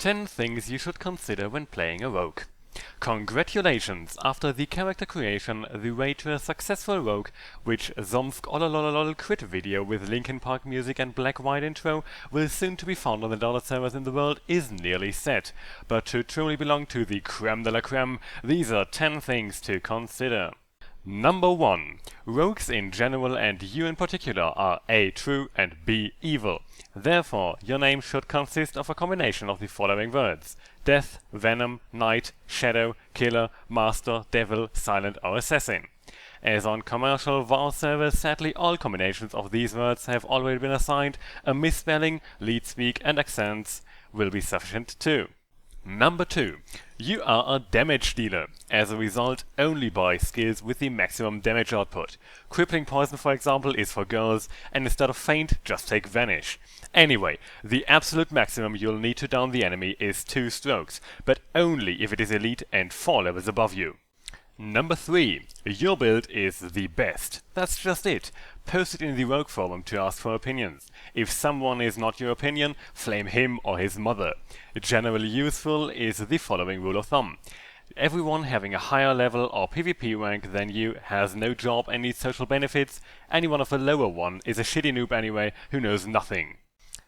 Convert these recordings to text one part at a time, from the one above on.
10 things you should consider when playing a rogue. Congratulations! After the character creation, the way to a successful rogue, which Zomsk ololololol crit video with Linkin Park music and black-white intro will soon to be found on the dollar servers in the world, is nearly set. But to truly belong to the creme de la creme, these are 10 things to consider. Number 1. Rogues in general and you in particular are A. true and B. evil. Therefore, your name should consist of a combination of the following words: Death, Venom, Knight, Shadow, Killer, Master, Devil, Silent or Assassin. As on commercial WoW servers, sadly all combinations of these words have already been assigned, a misspelling, leet speak and accents will be sufficient too. Number 2. You are a damage dealer. As a result, only buy skills with the maximum damage output. Crippling Poison, for example, is for girls, and instead of Faint, just take Vanish. Anyway, the absolute maximum you'll need to down the enemy is 2 strokes, but only if it is elite and 4 levels above you. Number 3. Your build is the best. That's just it. Post it in the Rogue forum to ask for opinions. If someone is not your opinion, flame him or his mother. Generally useful is the following rule of thumb. Everyone having a higher level or PvP rank than you has no job and needs social benefits. Anyone of a lower one is a shitty noob anyway who knows nothing.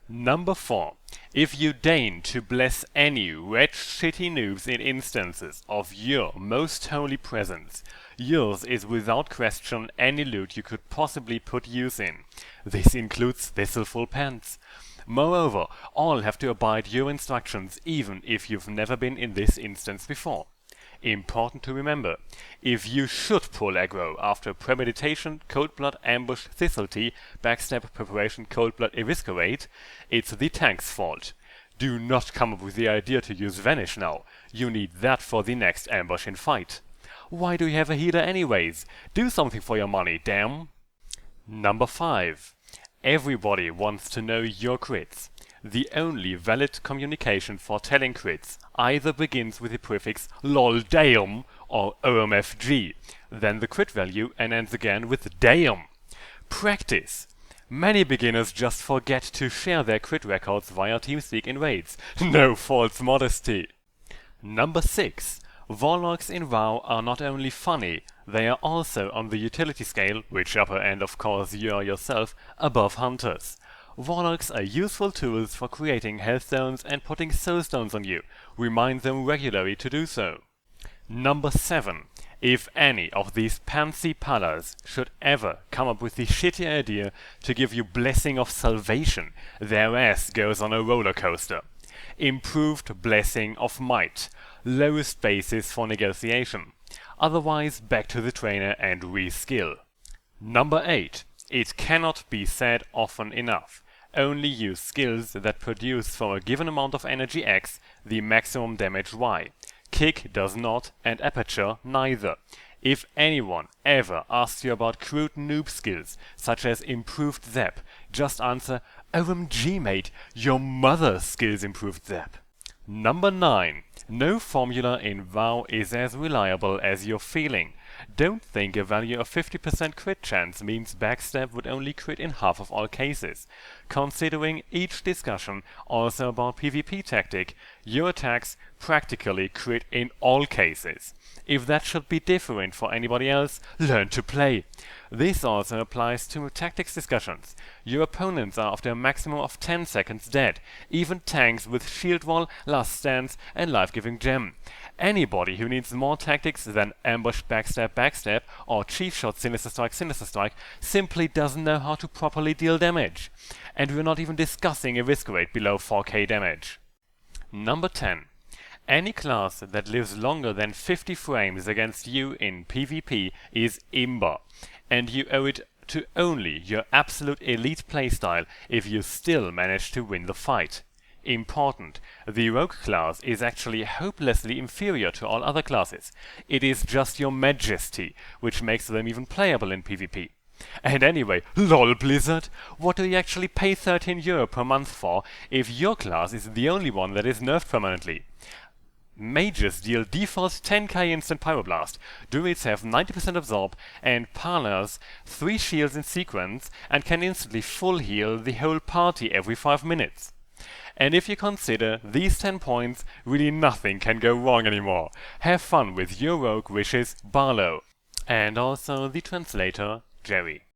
Number 4. If you deign to bless any red shitty noobs in instances of your most holy presence, yours is without question any loot you could possibly put use in. This includes thistleful pants. Moreover, all have to abide your instructions even if you've never been in this instance before. Important to remember, if you should pull aggro after premeditation, cold blood, ambush, thistletea, backstab, preparation, cold blood, eviscerate, it's the tank's fault. Do not come up with the idea to use Vanish now. You need that for the next ambush in fight. Why do you have a healer anyways? Do something for your money, damn! Number 5. Everybody wants to know your crits. The only valid communication for telling crits either begins with the prefix LOL-DAMN or OMFG, then the crit value and ends again with DAMN. Practice! Many beginners just forget to share their crit records via TeamSpeak in raids. No false modesty! Number 6. Warlocks in WoW are not only funny, they are also on the utility scale, which upper end of course you are yourself, above hunters. Warlocks are useful tools for creating health zones and putting soul stones on you. Remind them regularly to do so. Number 7. If any of these pansy pallers should ever come up with the shitty idea to give you Blessing of Salvation, their ass goes on a roller coaster. Improved Blessing of Might. Lowest basis for negotiation. Otherwise, back to the trainer and reskill. Number 8. It cannot be said often enough. Only use skills that produce for a given amount of energy X the maximum damage Y. Kick does not, and Aperture neither. If anyone ever asks you about crude noob skills, such as improved Zap, just answer, OMG mate, your mother's skills improved Zap. Number 9. No formula in WoW is as reliable as your feeling. Don't think a value of 50% crit chance means backstab would only crit in half of all cases. Considering each discussion also about PvP tactic, your attacks practically crit in all cases. If that should be different for anybody else, learn to play. This also applies to tactics discussions. Your opponents are after a maximum of 10 seconds dead, even tanks with shield wall, last stance and life-giving gem. Anybody who needs more tactics than ambush, backstab, backstab or chief shot, sinister strike simply doesn't know how to properly deal damage. And we're not even discussing eviscerate below 4k damage. Number 10. Any class that lives longer than 50 frames against you in PvP is imba, and you owe it to only your absolute elite playstyle if you still manage to win the fight. Important, the rogue class is actually hopelessly inferior to all other classes. It is just your majesty which makes them even playable in PvP. And anyway, lol Blizzard, what do you actually pay €13 per month for if your class is the only one that is nerfed permanently? Mages deal default 10k instant pyroblast, druids have 90% absorb, and parlors 3 shields in sequence and can instantly full heal the whole party every 5 minutes. And if you consider these 10 points, really nothing can go wrong anymore. Have fun with your rogue wishes, Barlow. And also the translator, Jerry.